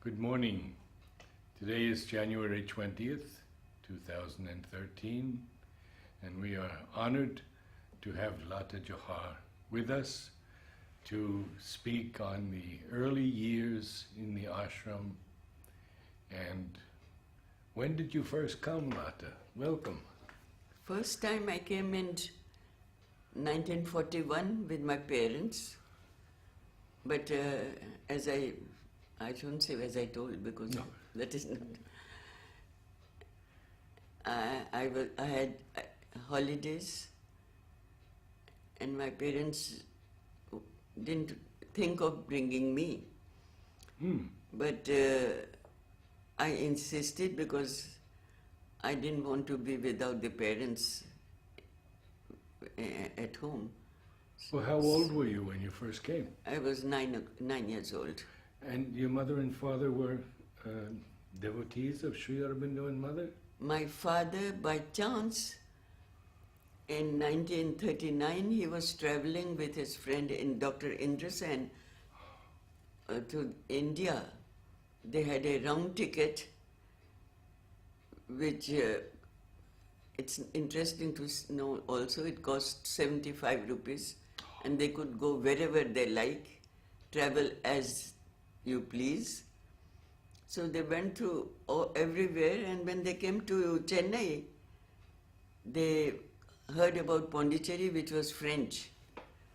Good morning. Today is January 20th, 2013, and we are honored to have Lata with us to speak on the early years in the ashram. And when did you first come, Lata? Welcome. First time I came in 1941 with my parents, but as I shouldn't say as I told because No. that is not. I had holidays, and my parents didn't think of bringing me. But I insisted because I didn't want to be without the parents at home. Well, how old were you when you first came? I was 9 years old. And your mother and father were devotees of Sri Aurobindo and Mother? My father, by chance, in 1939, he was traveling with his friend Dr. Indrasen to India. They had a round ticket, which it's interesting to know also, it cost 75 rupees, and they could go wherever they like, travel as you please. So they went to everywhere, and when they came to Chennai, they heard about Pondicherry, which was French.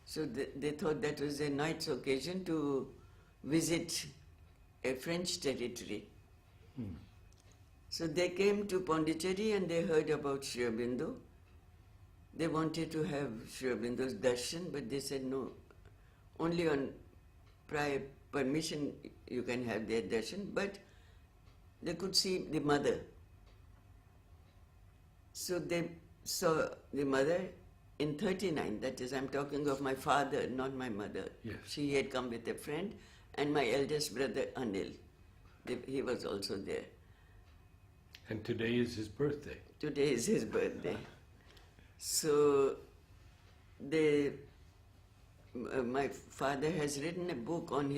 So they thought that was a nice occasion to visit a French territory. So they came to Pondicherry and they heard about Sri Aurobindo. They wanted to have Sri Aurobindo's darshan, but they said no, only on prior permission you can have their darshan, but they could see the mother. So they saw the mother in 39, that is, I'm talking of my father, not my mother. Yes. She had come with a friend, and my eldest brother Anil, he was also there. And today is his birthday. Today is his birthday. So my father has written a book on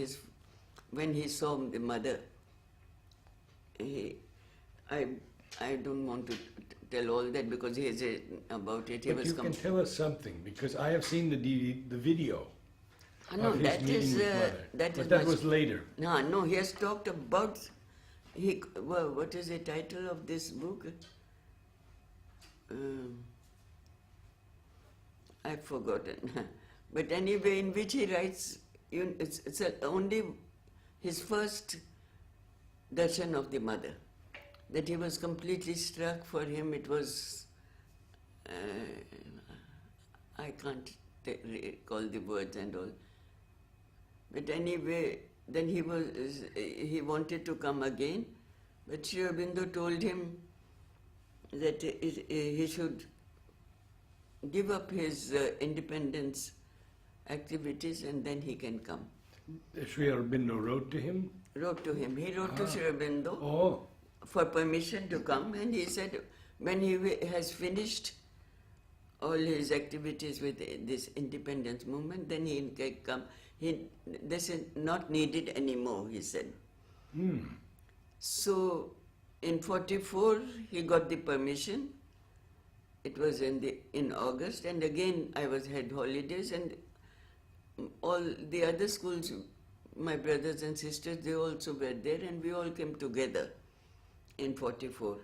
when he saw the mother. I don't want to tell all that because he has about it. But you can tell us something, because I have seen the video No, of his that meeting is, with Mother. that But is that much- was later. No, he has talked about, what is the title of this book? I've forgotten. But anyway, in which he writes, it's only his first darshan of the mother, that he was completely struck. For him it was, I can't recall the words and all. But anyway, then he wanted to come again, but Sri Aurobindo told him that he should give up his independence activities and then he can come. Sri Aurobindo wrote to him? Wrote to him. He wrote to Sri Aurobindo Oh, for permission to come, and he said when he has finished all his activities with this independence movement, then he can come. This is not needed anymore, he said. So in 44 he got the permission. It was in August, and again I had holidays, and all the other schools, my brothers and sisters, they also were there, and we all came together in 44.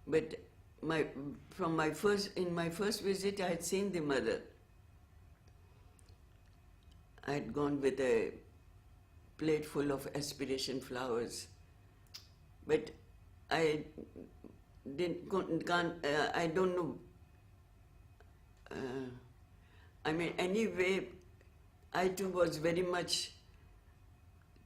But in my first visit, I had seen the mother. I had gone with a plate full of aspiration flowers, but I don't know. Anyway, I too was very much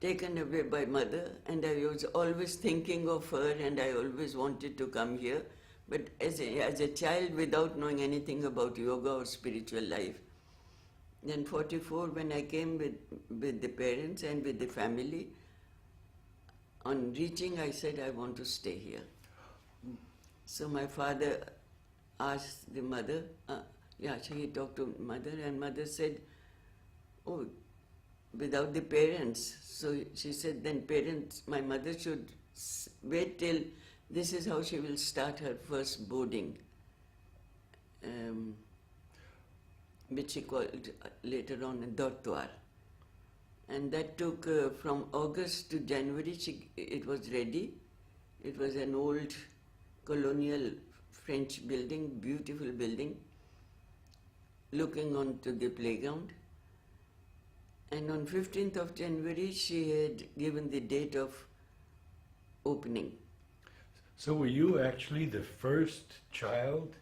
taken away by Mother, and I was always thinking of her, and I always wanted to come here. But as a child, without knowing anything about yoga or spiritual life, then 44, when I came with the parents and with the family, on reaching, I said, I want to stay here. So my father asked the mother, he talked to Mother, and Mother said, oh, without the parents. So she said, then parents, my mother should wait till this is how she will start her first boarding, which she called later on a dortoir. And that took from August to January, it was ready. It was an old colonial French building, beautiful building, looking onto the playground. And on 15th of January, she had given the date of opening. So were you actually the first child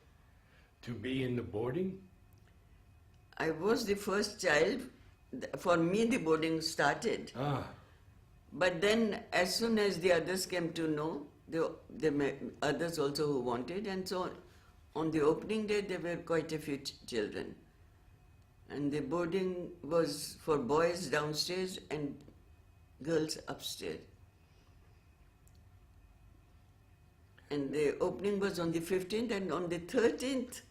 to be in the boarding? I was the first child. For me, the boarding started. Ah, But then, as soon as the others came to know, the others also who wanted, and so on the opening day, there were quite a few children. And the boarding was for boys downstairs and girls upstairs. And the opening was on the 15th, and on the 13th,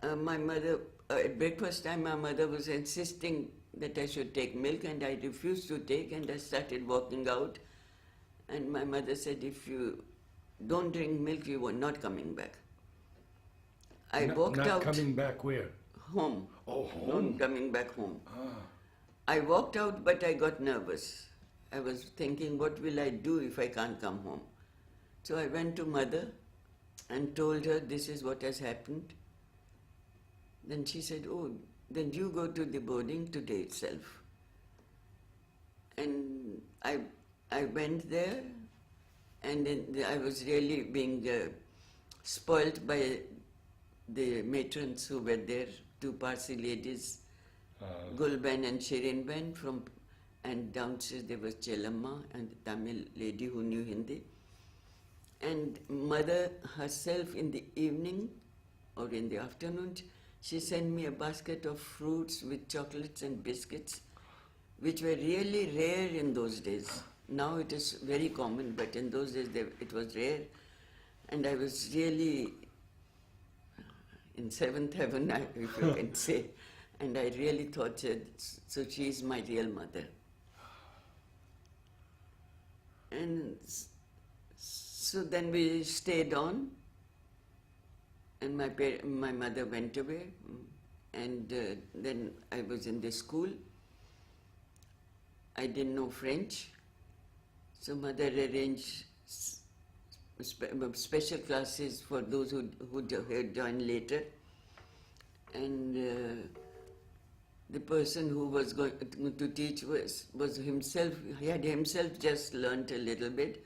my mother, at breakfast time, my mother was insisting that I should take milk, and I refused to take, and I started walking out. And my mother said, if you don't drink milk, you are not coming back. I walked not out. coming back where? Home. Oh, home. Not coming back home. Ah. I walked out, but I got nervous. I was thinking, what will I do if I can't come home? So I went to mother and told her this is what has happened. Then she said, oh, then you go to the boarding today itself. And I went there, and I was really being spoilt by the matrons who were there, two Parsi ladies, Gulben and Shirinben and downstairs there was Chelamma and the Tamil lady who knew Hindi. And mother herself in the evening or in the afternoon, she sent me a basket of fruits with chocolates and biscuits, which were really rare in those days. Now it is very common, but in those days it was rare. And I was really in seventh heaven, if you can say. And I really thought, so she is my real mother. And so then we stayed on, and my mother went away, and then I was in the school. I didn't know French, so mother arranged special classes for those who had joined later, and the person who was going to teach was himself. He had himself just learnt a little bit.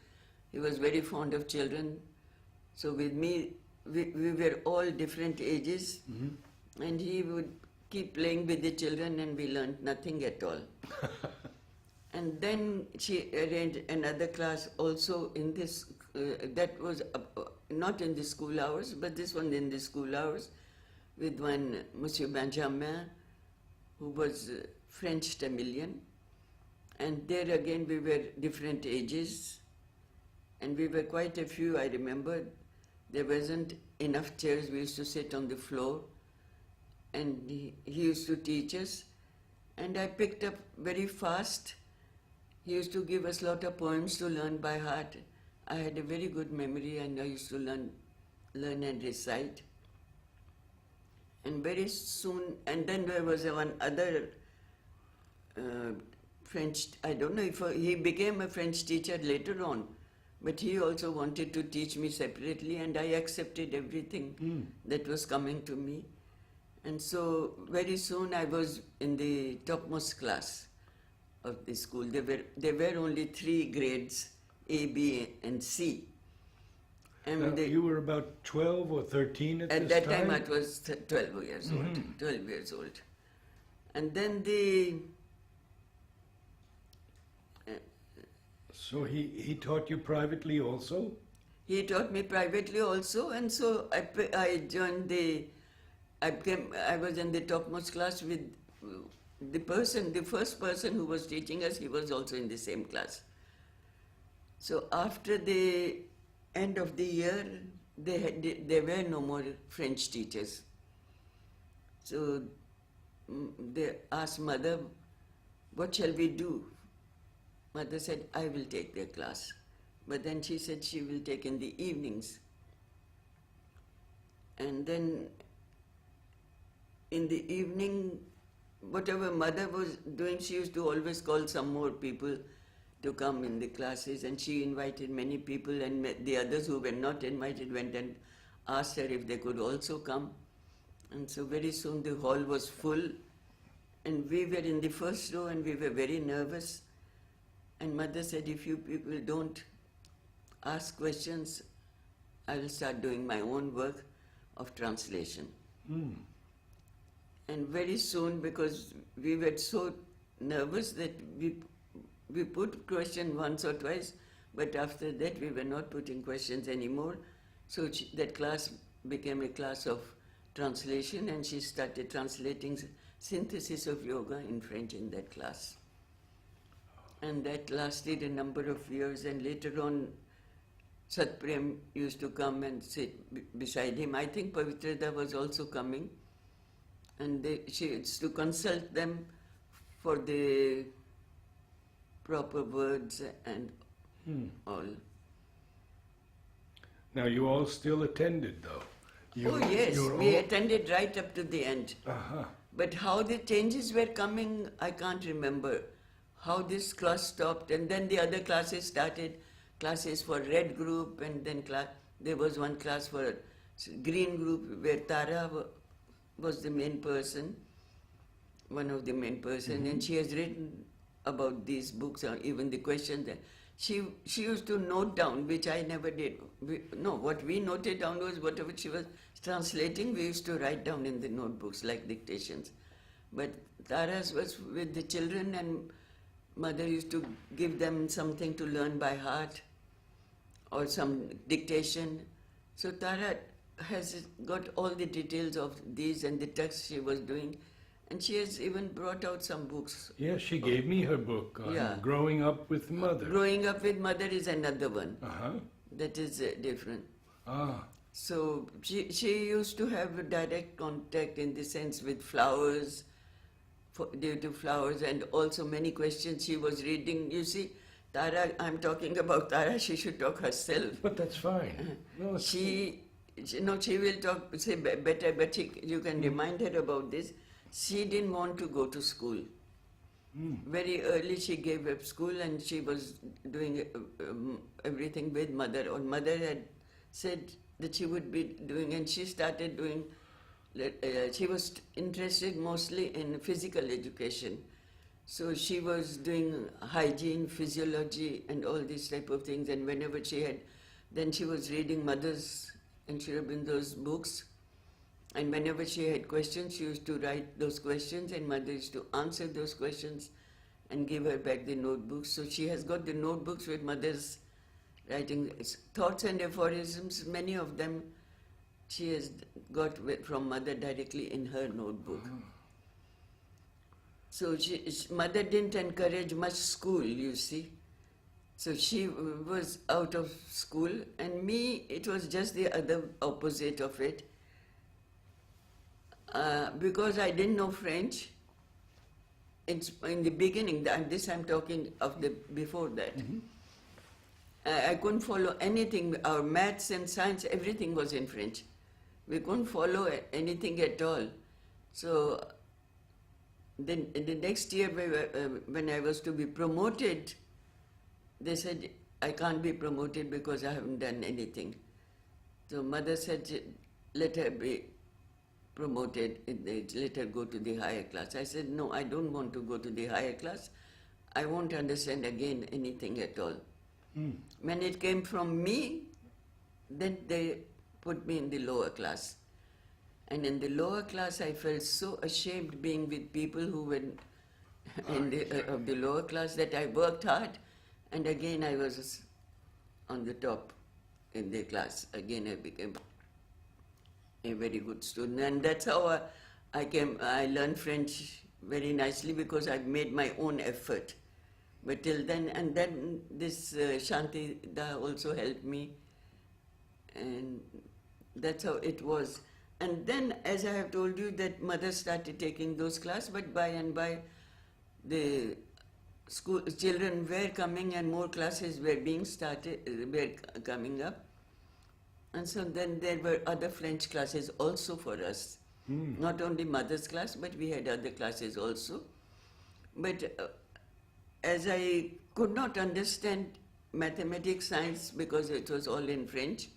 He was very fond of children, so with me we were all different ages, and he would keep playing with the children, and we learnt nothing at all. And then she arranged another class also in this, that was not in the school hours, but this one in the school hours, with one Monsieur Benjamin, who was French Tamilian. And there again we were different ages, and we were quite a few. I remember there wasn't enough chairs. We used to sit on the floor, and he used to teach us, and I picked up very fast. He used to give us a lot of poems to learn by heart. I had a very good memory, and I used to learn and recite. And very soon, and then there was one other French, I don't know if he became a French teacher later on, but he also wanted to teach me separately, and I accepted everything that was coming to me. And so very soon I was in the topmost class of the school. There were only 3 grades, A, B, and C. And you were about 12 or 13 at that time I was 12 years old. 12 years old. And then So he taught you privately also? He taught me privately also, and so I joined I was in the topmost class with the first person who was teaching us. He was also in the same class. So after the end of the year, there were no more French teachers. So they asked mother, what shall we do? Mother said, I will take their class. But then she said she will take in the evenings. And then in the evening, whatever mother was doing, she used to always call some more people to come in the classes, and she invited many people, and the others who were not invited went and asked her if they could also come. And so very soon the hall was full, and we were in the first row and we were very nervous. And mother said, if you people don't ask questions, I will start doing my own work of translation. And very soon, because we were so nervous that we put question once or twice, but after that we were not putting questions anymore. So that class became a class of translation, and she started translating synthesis of yoga in French in that class. And that lasted a number of years, and later on Satprem used to come and sit beside him. I think Pavitrada was also coming, and she used to consult them for the proper words and all. Now you all still attended though? Oh yes, we attended right up to the end. But how the changes were coming, I can't remember. How this class stopped, and then the other classes started, classes for red group, and then there was one class for green group where Tara was the main person, one of the main person, and she has written about these books, or even the questions. She used to note down, which I never did. What we noted down was whatever she was translating, we used to write down in the notebooks like dictations. But Tara's was with the children, and mother used to give them something to learn by heart or some dictation. So Tara has got all the details of these and the text she was doing, and she has even brought out some books. Yes, she gave me her book on Growing Up with Mother. Growing Up with Mother is another one. That is different. So she used to have a direct contact in the sense with flowers, due to flowers, and also many questions she was reading. You see, Tara, I'm talking about Tara, she should talk herself. But that's fine. No, she will talk, say better, but you can remind her about this. She didn't want to go to school. Very early she gave up school, and she was doing everything with mother, or mother had said that she would be doing, and she started doing. She was interested mostly in physical education. So she was doing hygiene, physiology, and all these type of things. And whenever then she was reading mother's and Aurobindo's books. And whenever she had questions, she used to write those questions, and mother used to answer those questions and give her back the notebooks. So she has got the notebooks with mother's writing thoughts and aphorisms. Many of them she has got from mother directly in her notebook. So mother didn't encourage much school, you see. So she was out of school, and me, it was just the other opposite of it. Because I didn't know French, in the beginning, and this I'm talking of before that, I couldn't follow anything. Our maths and science, everything was in French. We couldn't follow anything at all. So then the next year, when I was to be promoted, they said, I can't be promoted because I haven't done anything. So mother said, let her be promoted, let her go to the higher class. I said, no, I don't want to go to the higher class. I won't understand again anything at all. When it came from me, then they put me in the lower class. And in the lower class, I felt so ashamed being with people who were of the lower class that I worked hard, and again I was on the top in the class. Again I became a very good student, and that's how I learned French very nicely, because I made my own effort. But till then, and then this Shanti Da also helped me, and that's how it was. And then, as I have told you, that mother started taking those classes, but by and by, the school children were coming and more classes were being started, were coming up. And so then there were other French classes also for us. Not only mother's class, but we had other classes also. But as I could not understand mathematics, science, because it was all in French,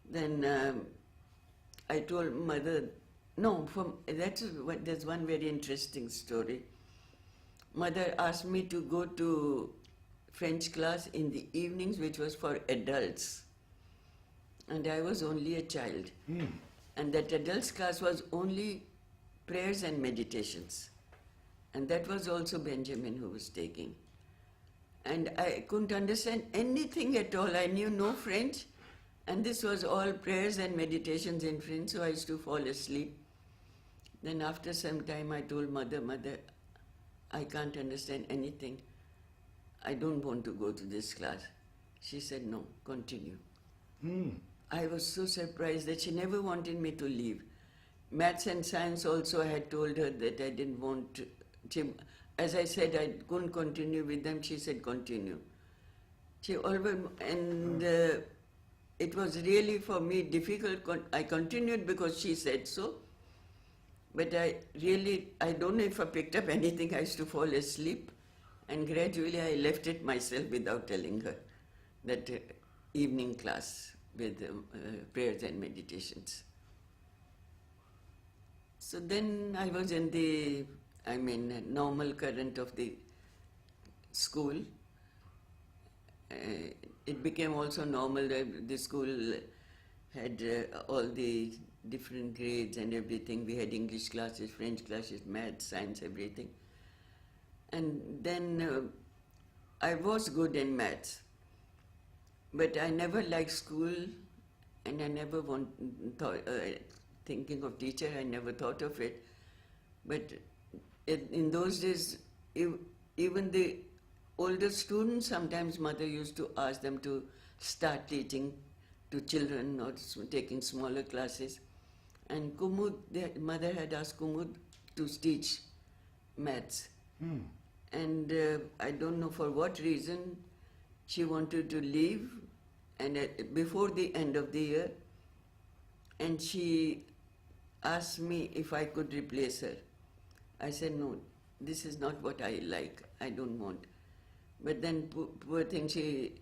then I told mother, no, there's one very interesting story. Mother asked me to go to French class in the evenings, which was for adults. And I was only a child. And that adults class was only prayers and meditations. And that was also Benjamin who was taking. And I couldn't understand anything at all. I knew no French. And this was all prayers and meditations in French, so I used to fall asleep. Then after some time I told mother, I can't understand anything. I don't want to go to this class. She said, no, continue. I was so surprised that she never wanted me to leave. Maths and science also, I had told her that I didn't want to. As I said, I couldn't continue with them. She said, continue. She always, and it was really for me difficult. I continued because she said so. But I don't know if I picked up anything. I used to fall asleep. And gradually I left it myself without telling her, that evening class with prayers and meditations. So then I was in the, normal current of the school. It became also normal that the school had all the different grades and everything. We had English classes, French classes, maths, science, everything. And then I was good in maths, but I never liked school, and I never thinking of teacher, I never thought of it. But in those days, even the older students, sometimes mother used to ask them to start teaching to children or taking smaller classes. And mother had asked Kumud to teach maths. And I don't know for what reason she wanted to leave, and before the end of the year, and she asked me if I could replace her. I said, no, this is not what I like, I don't want. But then poor thing, she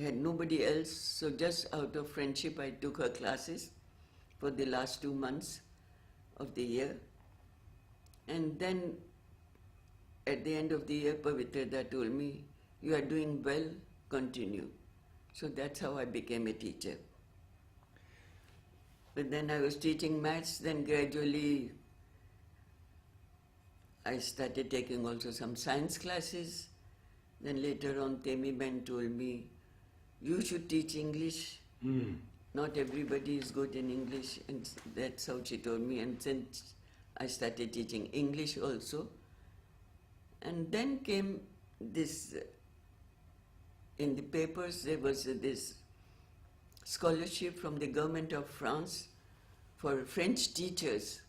had nobody else, so just out of friendship I took her classes for the last 2 months of the year. And then at the end of the year, Pavitrada told me, you are doing well, continue. So that's how I became a teacher. But then I was teaching maths, then gradually I started taking also some science classes. Then later on, Temi Ben told me, you should teach English. Not everybody is good in English, and that's how she told me. And since I started teaching English also. And then came this, in the papers there was this scholarship from the government of France for French teachers.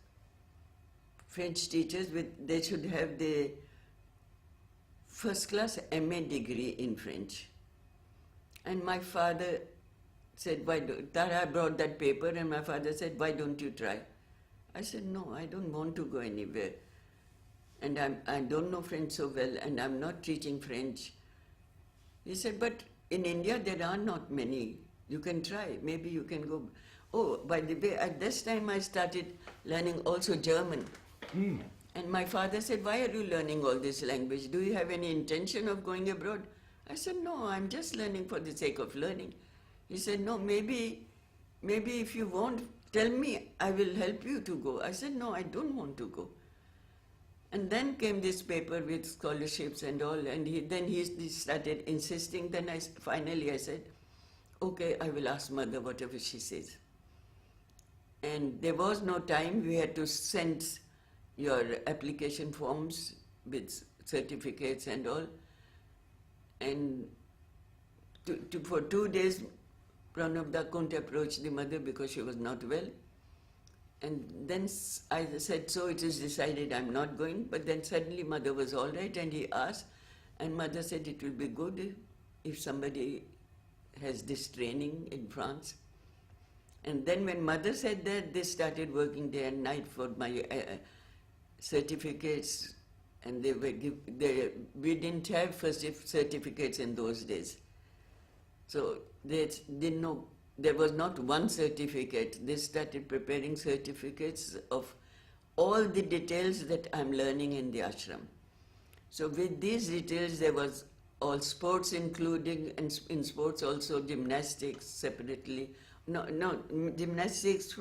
French teachers, they should have the first class MA degree in French. And my father said, Tara brought that paper, and my father said, why don't you try? I said, no, I don't want to go anywhere. And I don't know French so well, and I'm not teaching French. He said, but in India there are not many. You can try, maybe you can go. Oh, by the way, at this time I started learning also German. And my father said, why are you learning all this language? Do you have any intention of going abroad? I said, no, I'm just learning for the sake of learning. He said, no, maybe if you want, tell me, I will help you to go. I said, no, I don't want to go. And then came this paper with scholarships and all, and he started insisting. Then finally I said, okay, I will ask mother whatever she says. And there was no time. We had to send your application forms with certificates and all. And for 2 days, Pranabda couldn't approach the mother because she was not well. And then I said, so it is decided I'm not going. But then suddenly mother was all right and he asked. And mother said it will be good if somebody has this training in France. And then when mother said that, they started working day and night for my certificates. And we didn't have first certificates in those days. So they didn't know, there was not one certificate. They started preparing certificates of all the details that I'm learning in the ashram. So with these details, there was all sports including, and in sports also gymnastics separately. No, gymnastics,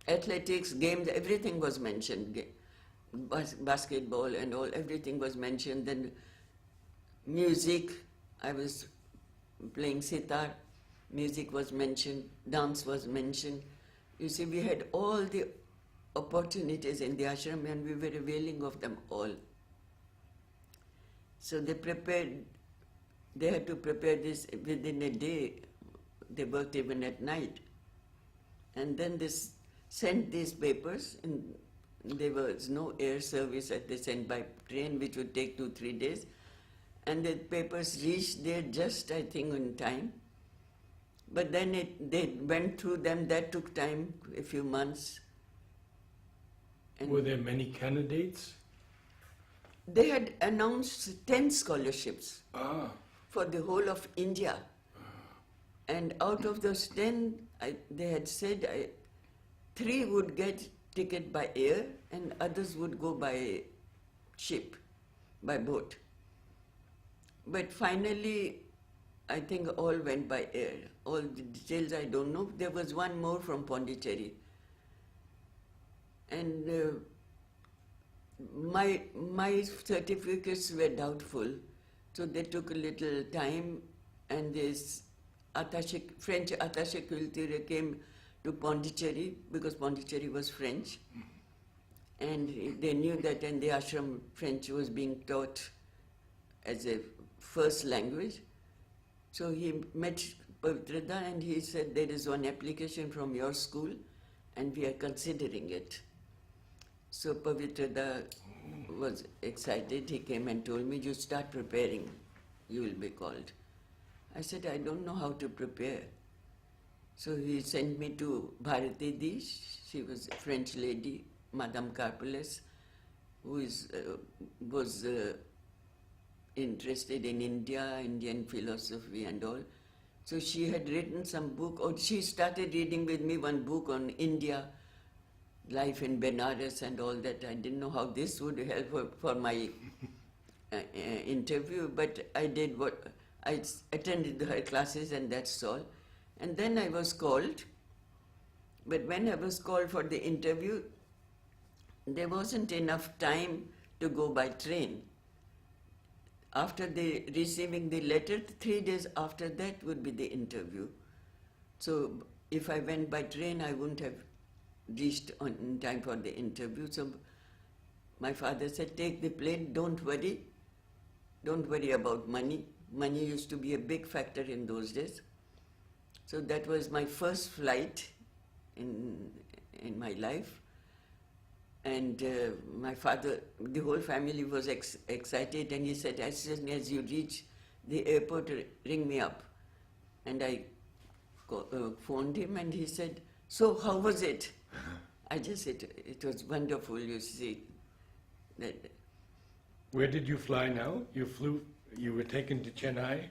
athletics, games, everything was mentioned. Basketball and all, everything was mentioned. Then music, I was playing sitar, music was mentioned, dance was mentioned. You see, we had all the opportunities in the ashram and we were availing of them all. So they had to prepare this within a day. They worked even at night. And then they sent these papers, and there was no air service that they sent by train, which would take 2-3 days. And the papers reached there just, I think, on time. But then they went through them, that took time, a few months. And were there many candidates? they had announced 10 scholarships Ah, for the whole of India. And out of those 10, they had said 3 would get ticket by air and others would go by ship, by boat. But finally, I think all went by air. All the details I don't know. There was one more from Pondicherry. And my certificates were doubtful, so they took a little time, and this French attaché culture came to Pondicherry because Pondicherry was French, and they knew that in the ashram French was being taught as a first language. So he met Pavitrada and he said, there is one application from your school and we are considering it. So Pavitrada was excited. He came and told me, you start preparing, you will be called. I said, I don't know how to prepare. So he sent me to Bharati Di. She was a French lady, Madame Carpeles, who was interested in India, Indian philosophy and all. So she had written some book, or she started reading with me one book on India, life in Benares and all that. I didn't know how this would help for my interview, but I did what, I attended her classes and that's all. And then I was called, but when I was called for the interview, there wasn't enough time to go by train. After receiving the letter, 3 days after that would be the interview. So if I went by train, I wouldn't have reached in time for the interview. So my father said, take the plane, don't worry about money. Money used to be a big factor in those days. So that was my first flight in my life. And my father, the whole family was excited, and he said, as soon as you reach the airport, ring me up. And I phoned him, and he said, so how was it? I just said, it was wonderful, you see. Where did you fly now? You were taken to Chennai?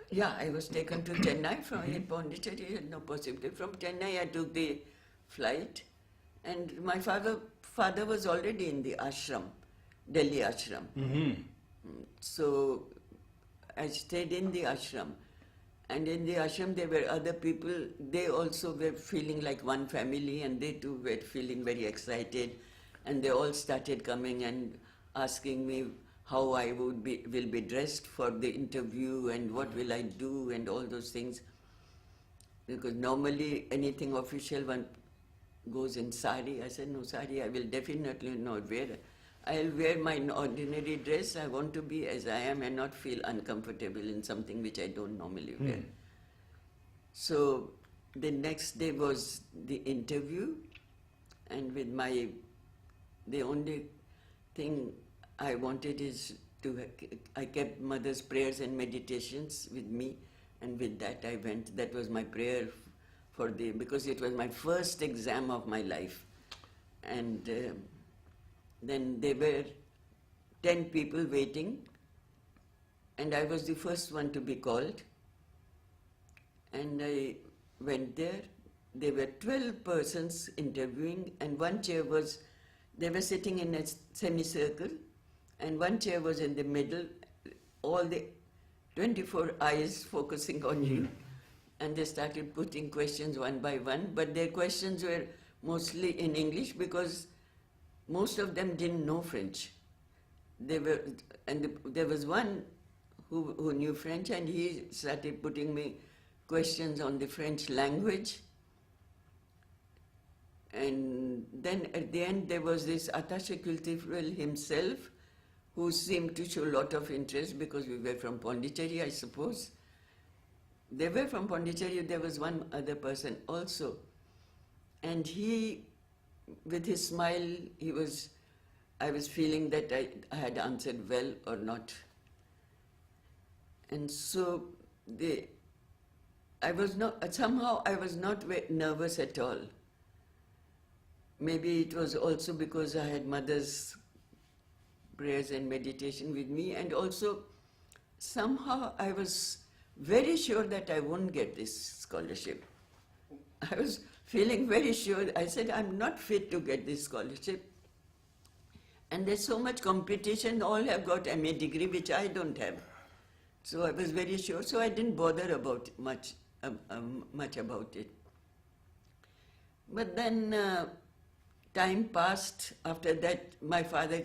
Yeah, I was taken to Chennai from Pondicherry, had no possibility. From Chennai, I took the flight, and my father was already in the ashram, Delhi ashram. Mm-hmm. So I stayed in the ashram. And in the ashram, there were other people. They also were feeling like one family, and they too were feeling very excited. And they all started coming and asking me how I will be dressed for the interview and what will I do and all those things. Because normally anything official one goes in sari. I said, no, sari I will definitely not wear. I'll wear my ordinary dress. I want to be as I am and not feel uncomfortable in something which I don't normally wear. So the next day was the interview. and the only thing I wanted is I kept mother's prayers and meditations with me, and with that I went. That was my prayer because it was my first exam of my life. And then there were 10 people waiting, and I was the first one to be called. And I went there. There were 12 persons interviewing, and they were sitting in a semicircle, and one chair was in the middle, all the 24 eyes focusing on you. And they started putting questions one by one, but their questions were mostly in English because most of them didn't know French. There was one who knew French, and he started putting me questions on the French language. And then at the end there was this attaché culturel himself, who seemed to show a lot of interest because we were from Pondicherry, I suppose. They were from Pondicherry. There was one other person also. And he, with his smile, I was feeling that I had answered well or not. And so somehow I was not very nervous at all. Maybe it was also because I had mother's prayers and meditation with me, and also somehow I was very sure that I won't get this scholarship. I was feeling very sure. I said, I'm not fit to get this scholarship. And there's so much competition. All have got MA degree, which I don't have. So I was very sure. So I didn't bother about much about it. But then time passed. After that, my father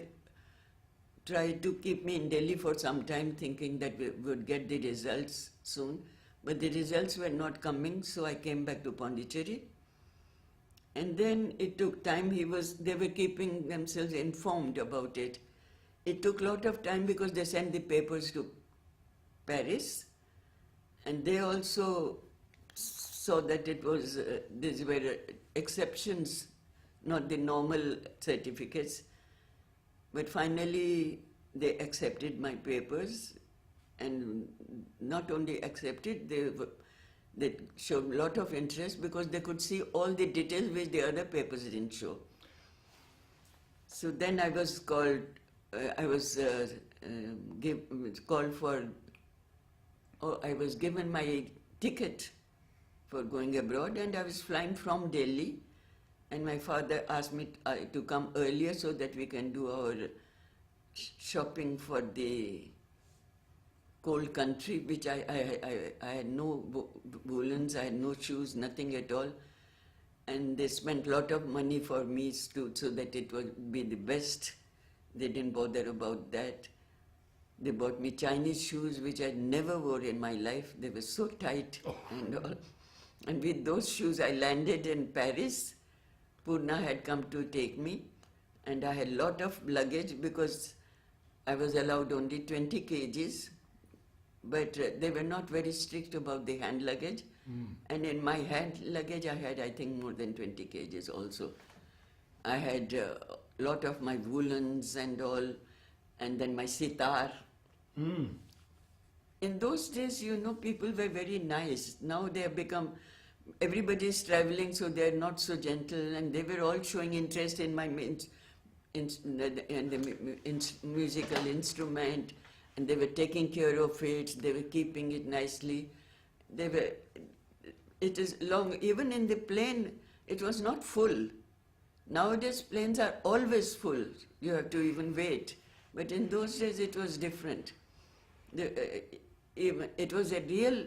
tried to keep me in Delhi for some time, thinking that we would get the results soon. But the results were not coming, so I came back to Pondicherry. And then it took time. They were keeping themselves informed about it. It took a lot of time because they sent the papers to Paris, and they also saw that these were exceptions, not the normal certificates. But finally, they accepted my papers, and not only accepted, they showed a lot of interest because they could see all the details which the other papers didn't show. So then I was called, I was given my ticket for going abroad, and I was flying from Delhi. And my father asked me to come earlier so that we can do our shopping for the cold country, which I had no woolens, I had no shoes, nothing at all. And they spent a lot of money for me so that it would be the best. They didn't bother about that. They bought me Chinese shoes, which I never wore in my life. They were so tight and all. And with those shoes, I landed in Paris. Purna had come to take me, and I had a lot of luggage because I was allowed only 20 kgs, but they were not very strict about the hand luggage. And in my hand luggage, I had, I think, more than 20 kgs also. I had a lot of my woolens and all, and then my sitar. In those days, people were very nice. Now they have become... Everybody is traveling, so they are not so gentle, and they were all showing interest in my musical instrument, and they were taking care of it. They were keeping it nicely. It is long. Even in the plane, it was not full. Nowadays, planes are always full. You have to even wait. But in those days, it was different. It was a real...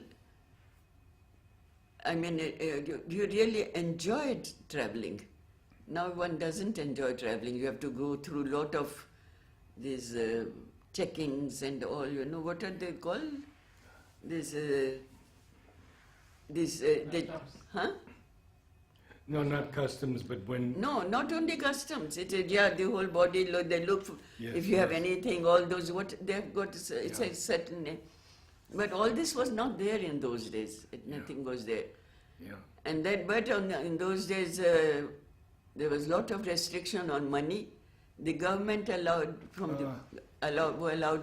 you really enjoyed traveling. Now one doesn't enjoy traveling. You have to go through a lot of these checkings and all. What are they called? Huh? No, not customs, but when... No, not only customs. It is, the whole body, they look, if you have anything, all those, they've got, it's a certain... But all this was not there in those days. Nothing was there. Yeah. And that, but in those days, there was a lot of restriction on money. The government allowed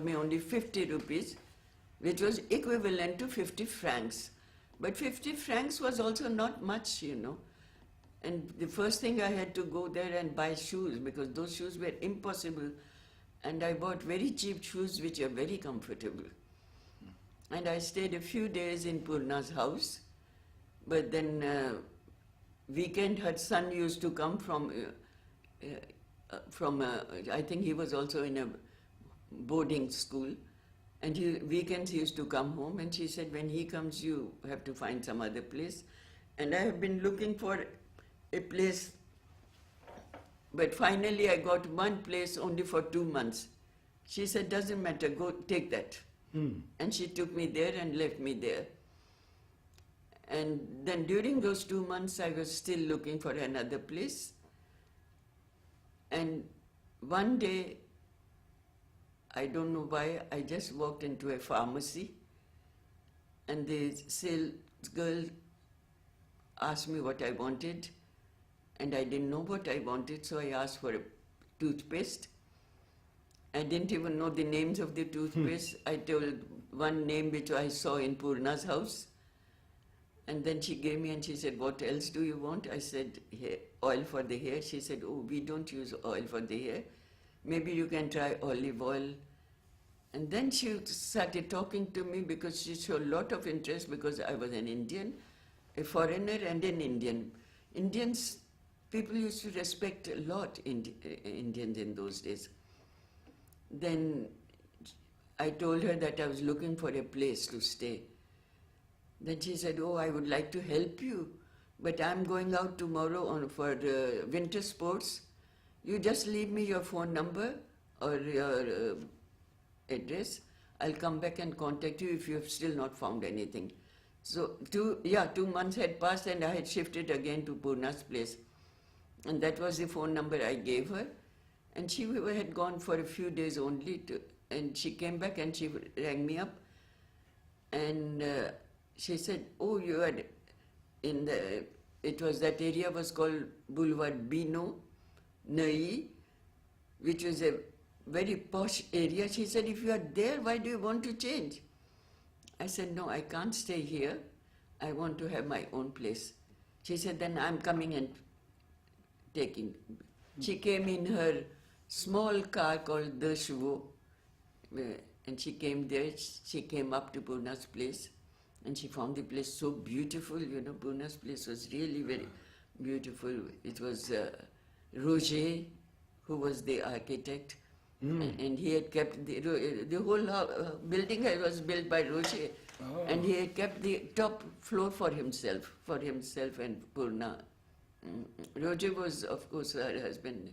me only 50 rupees, which was equivalent to 50 francs. But 50 francs was also not much, you know. And the first thing I had to go there and buy shoes, because those shoes were impossible. And I bought very cheap shoes which are very comfortable. And I stayed a few days in Purna's house. But then weekend her son used to come from I think he was also in a boarding school. And weekends he used to come home, and she said, when he comes, you have to find some other place. And I have been looking for a place, but finally I got one place only for 2 months. She said, doesn't matter, go take that. And she took me there and left me there. And then during those 2 months, I was still looking for another place. And one day, I don't know why, I just walked into a pharmacy, and the sales girl asked me what I wanted, and I didn't know what I wanted, so I asked for a toothpaste. I didn't even know the names of the toothpaste. I told one name which I saw in Purna's house, and then she gave me and she said, what else do you want? I said, hair, oil for the hair. She said, oh, we don't use oil for the hair. Maybe you can try olive oil. And then she started talking to me because she showed a lot of interest because I was an Indian, a foreigner and an Indian. Indians, people used to respect a lot Indians in those days. Then I told her that I was looking for a place to stay. Then she said, oh, I would like to help you, but I'm going out tomorrow for winter sports. You just leave me your phone number or your address. I'll come back and contact you if you have still not found anything. So 2 months had passed and I had shifted again to Purna's place. And that was the phone number I gave her. And she had gone for a few days only, and she came back and she rang me up. And she said, oh, you are in that area was called Boulevard Bino, Nai, which was a very posh area. She said, if you are there, why do you want to change? I said, no, I can't stay here. I want to have my own place. She said, then I'm coming and taking. She came in her small car called the Chevaux, and she came there. She came up to Purna's place, and she found the place so beautiful. You know, Purna's place was really very beautiful. It was Roger, who was the architect, and he had kept the whole building was built by Roger, and he had kept the top floor for himself and Purna. Roger was, of course, her husband.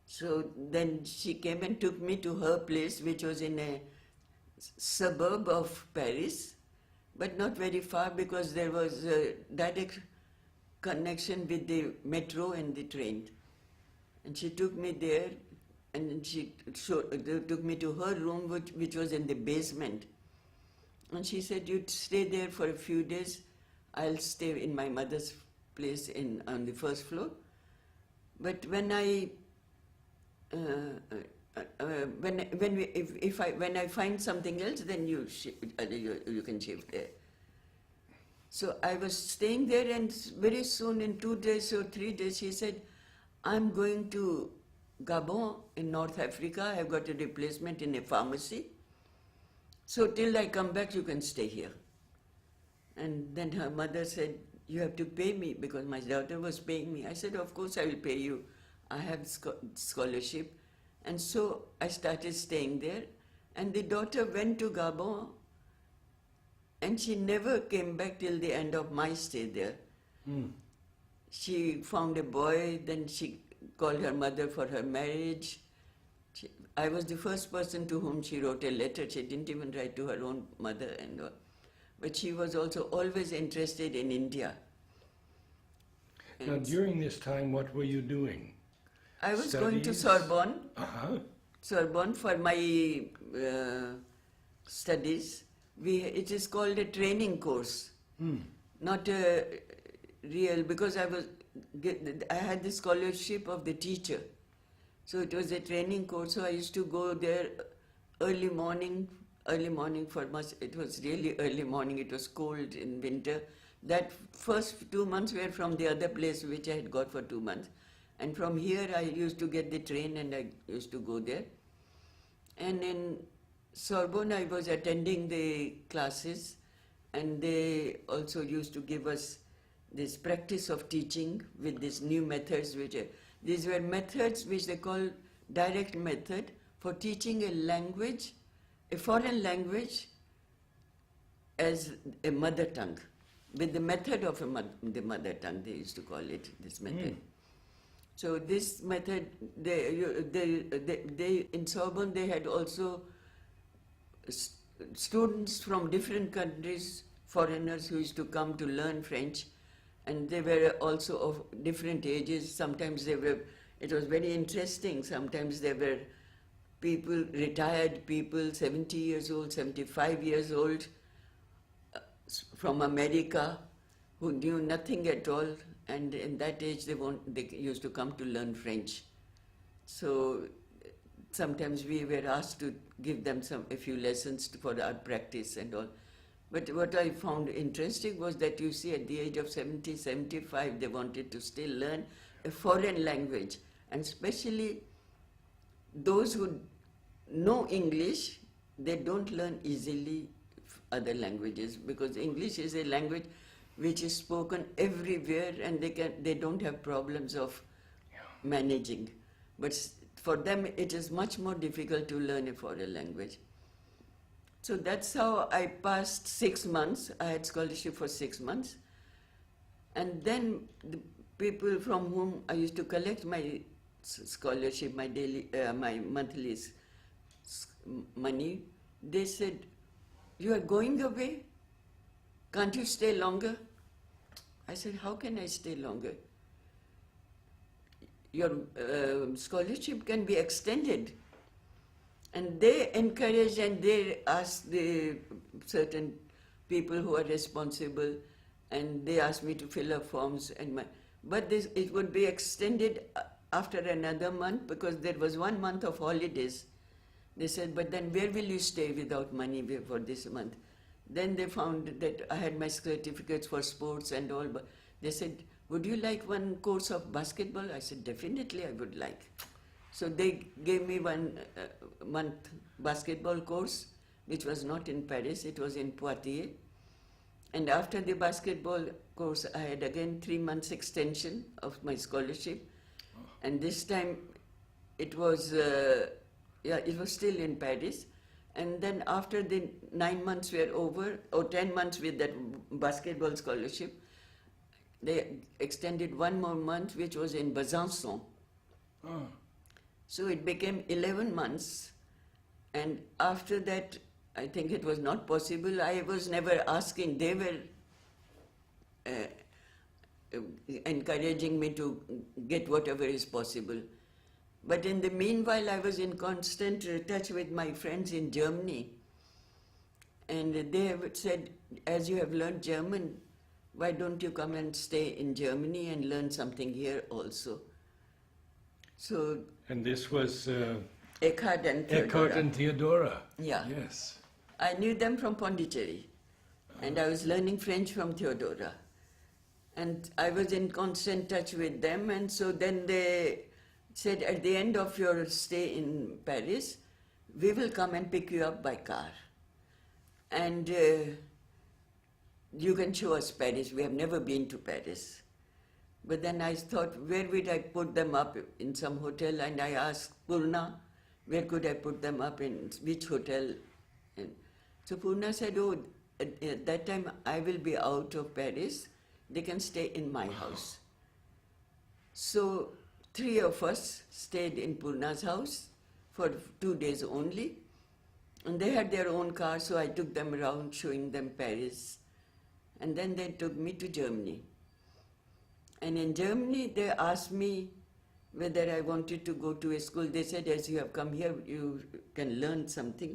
So then she came and took me to her place, which was in a suburb of Paris, but not very far because there was a direct connection with the metro and the train. And she took me there, and she took me to her room, which was in the basement. And she said, you stay there for a few days. I'll stay in my mother's place on the first floor. But when I when I find something else, then you can shift there. So I was staying there, and very soon, in 2 days or 3 days, she said, I'm going to Gabon in North Africa. I've got a replacement in a pharmacy. So till I come back, you can stay here. And then her mother said, you have to pay me, because my daughter was paying me. I said, of course I will pay you. I have scholarship. And so I started staying there. And the daughter went to Gabon, and she never came back till the end of my stay there. She found a boy, then she called her mother for her marriage. I was the first person to whom she wrote a letter. She didn't even write to her own mother and all. But she was also always interested in India. Now, during this time, what were you doing? I was going to Sorbonne. Sorbonne for my studies. It is called a training course, not a real, because I had the scholarship of the teacher. So it was a training course. So I used to go there early morning for much. It was really early morning. It was cold in winter. That first 2 months were from the other place which I had got for 2 months. And from here I used to get the train and I used to go there. And in Sorbonne I was attending the classes, and they also used to give us this practice of teaching with these new methods these were methods which they call direct method for teaching a language, a foreign language, as a mother tongue, with the method of the mother tongue, they used to call it, this method. So this method, they in Sorbonne they had also students from different countries, foreigners who used to come to learn French, and they were also of different ages. Sometimes it was very interesting, sometimes there were people, retired people, 70 years old, 75 years old, from America, who knew nothing at all, and in that age they used to come to learn French. So sometimes we were asked to give them a few lessons for our practice and all. But what I found interesting was that, you see, at the age of 70, 75, they wanted to still learn a foreign language. And especially those who know English, they don't learn easily other languages, because English is a language which is spoken everywhere, and they don't have problems of managing. But for them, it is much more difficult to learn a foreign language. So that's how I passed 6 months. I had scholarship for 6 months. And then the people from whom I used to collect my scholarship, my monthly money, they said, "You are going away? Can't you stay longer?" I said, "How can I stay longer? Your scholarship can be extended." And they encourage and they ask the certain people who are responsible, and they ask me to fill up forms. But it would be extended after another month, because there was 1 month of holidays. They said, "But then where will you stay without money for this month?" Then they found that I had my certificates for sports and all. But they said, "Would you like one course of basketball?" I said, "Definitely I would like." So they gave me 1 month basketball course, which was not in Paris, it was in Poitiers. And after the basketball course, I had again 3 months extension of my scholarship. And this time it was still in Paris. And then after the 9 months were over, or 10 months with that basketball scholarship, they extended 1 more month, which was in Besançon. Oh. So it became 11 months, and after that, I think it was not possible. I was never asking. They were encouraging me to get whatever is possible. But in the meanwhile, I was in constant touch with my friends in Germany. And they have said, "As you have learned German, why don't you come and stay in Germany and learn something here also?" So, And this was Eckhart and Theodora. Eckhart and Theodora. Yeah. Yes. I knew them from Pondicherry, and I was learning French from Theodora. And I was in constant touch with them, and so then they said, "At the end of your stay in Paris, we will come and pick you up by car. And you can show us Paris. We have never been to Paris." But then I thought, where would I put them up? In some hotel? And I asked Purna, where could I put them up, in which hotel? And so Purna said, "Oh, at that time I will be out of Paris. They can stay in my house." So 3 of us stayed in Purna's house for 2 days only. And they had their own car, so I took them around showing them Paris. And then they took me to Germany. And in Germany, they asked me whether I wanted to go to a school. They said, "As you have come here, you can learn something."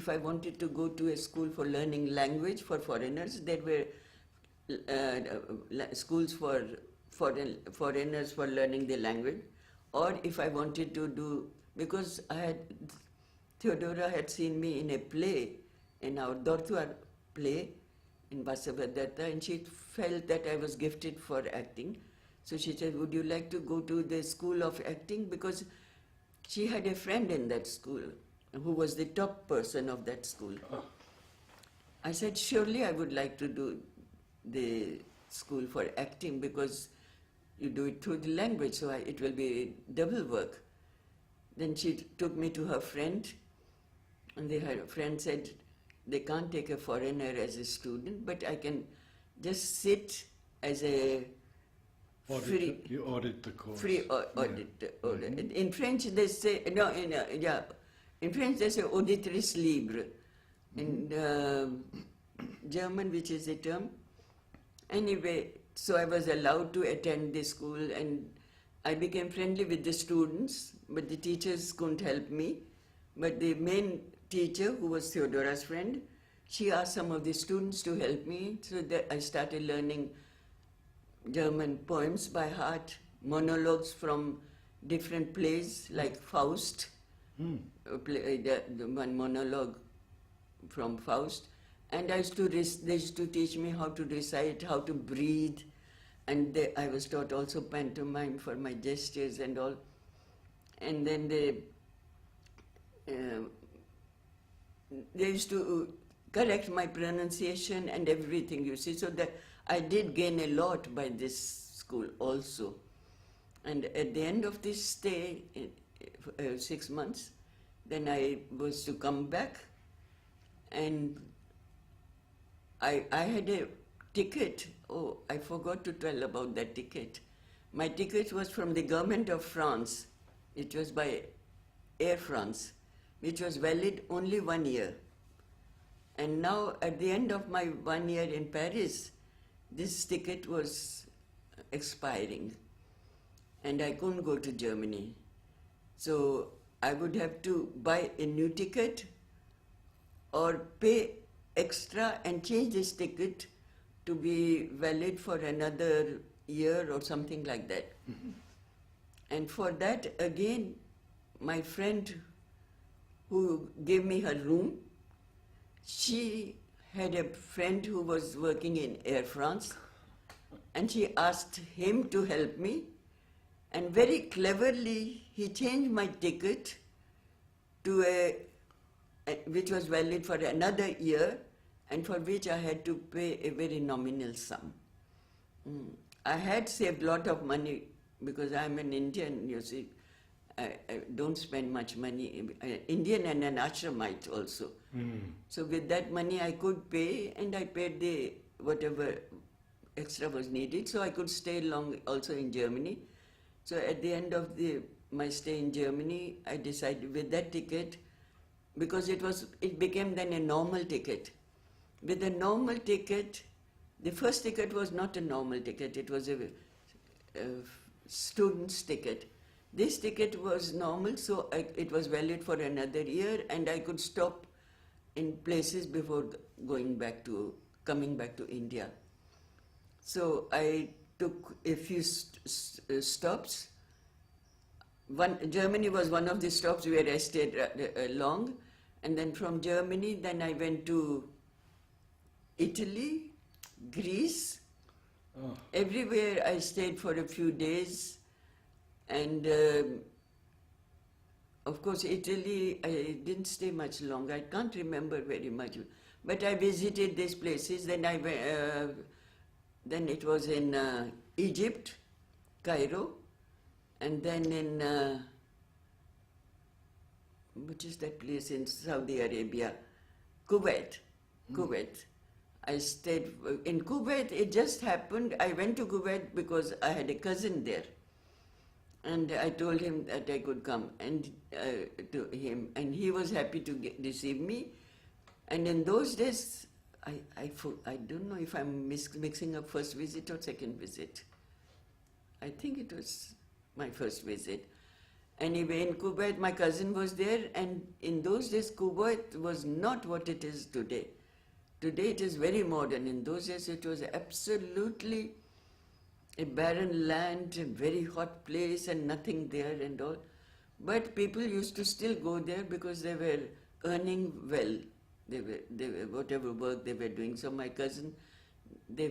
If I wanted to go to a school for learning language for foreigners, there were schools for foreigners for learning the language, or if I wanted to do, because Theodora had seen me in a play, in our Dortuar play in Basavadatta, and she felt that I was gifted for acting. So she said, would you like to go to the school of acting? Because she had a friend in that school who was the top person of that school. I said, surely I would like to do the school for acting, because you do it through the language, so it will be double work. Then she took me to her friend, and her friend said, they can't take a foreigner as a student, but I can just sit as a free... You audit the course. Free audit. In French they say, in French they say auditrice libre. In German, which is the term. Anyway, so I was allowed to attend the school, and I became friendly with the students, but the teachers couldn't help me. But the main teacher, who was Theodora's friend, she asked some of the students to help me, so that I started learning German poems by heart, monologues from different plays, like Faust, the one monologue from Faust. And they used to teach me how to recite, how to breathe, and I was taught also pantomime for my gestures and all. And then they used to correct my pronunciation and everything, you see, so that I did gain a lot by this school also. And at the end of this stay, 6 months, then I was to come back, and I had a ticket. Oh, I forgot to tell about that ticket. My ticket was from the government of France. It was by Air France, which was valid only 1 year. And now, at the end of my 1 year in Paris, this ticket was expiring, and I couldn't go to Germany. So I would have to buy a new ticket or pay extra and change this ticket to be valid for another year or something like that. And for that, again, my friend who gave me her room, she had a friend who was working in Air France, and she asked him to help me, and very cleverly he changed my ticket to which was valid for another year, and for which I had to pay a very nominal sum. I had saved a lot of money, because I'm an Indian, you see. I don't spend much money. Indian and an ashramite also. So with that money I could pay, and I paid the whatever extra was needed, so I could stay long also in Germany. So at the end of my stay in Germany, I decided with that ticket, because it became then a normal ticket. With a normal ticket, the first ticket was not a normal ticket, it was a student's ticket. This ticket was normal, so it was valid for another year, and I could stop in places before coming back to India. So I took a few stops. Germany was one of the stops where I stayed long, and then from Germany, then I went to Italy, Greece. Everywhere I stayed for a few days, and of course Italy, I didn't stay much long. I can't remember very much, but I visited these places. Then then it was in Egypt, Cairo, and then in which is that place in Saudi Arabia, Kuwait. Kuwait. I stayed in Kuwait. It just happened. I went to Kuwait because I had a cousin there, and I told him that I could come and to him, and he was happy to receive me. And in those days, I don't know if I'm mixing up first visit or second visit. I think it was my first visit. Anyway, in Kuwait, my cousin was there, and in those days, Kuwait was not what it is today. Today it is very modern. In those days, it was absolutely a barren land, a very hot place and nothing there and all. But people used to still go there because they were earning well. They were whatever work they were doing. So my cousin, they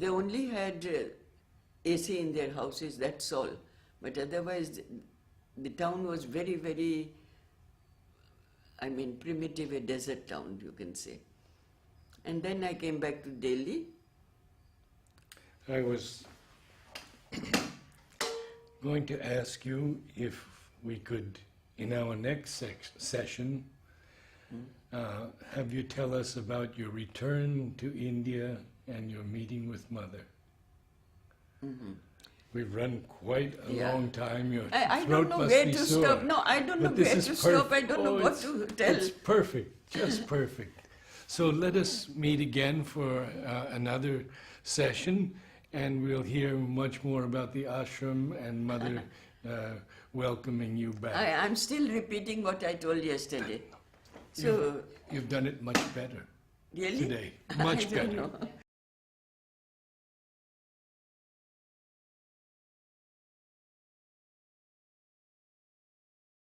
only had AC in their houses, that's all. But otherwise, the town was very, very, I mean, primitive, a desert town, you can say. And then I came back to Delhi. I was going to ask you if we could, in our next session, have you tell us about your return to India and your meeting with Mother. Mm-hmm. We've run quite a long time. Your I throat don't know must where be to sore. stop. No, I don't know where to stop. I don't know what to tell. It's perfect, just perfect. So let us meet again for another session, and we'll hear much more about the ashram and Mother welcoming you back. I'm still repeating what I told yesterday. So You've done it much better really? today, much I don't better. know.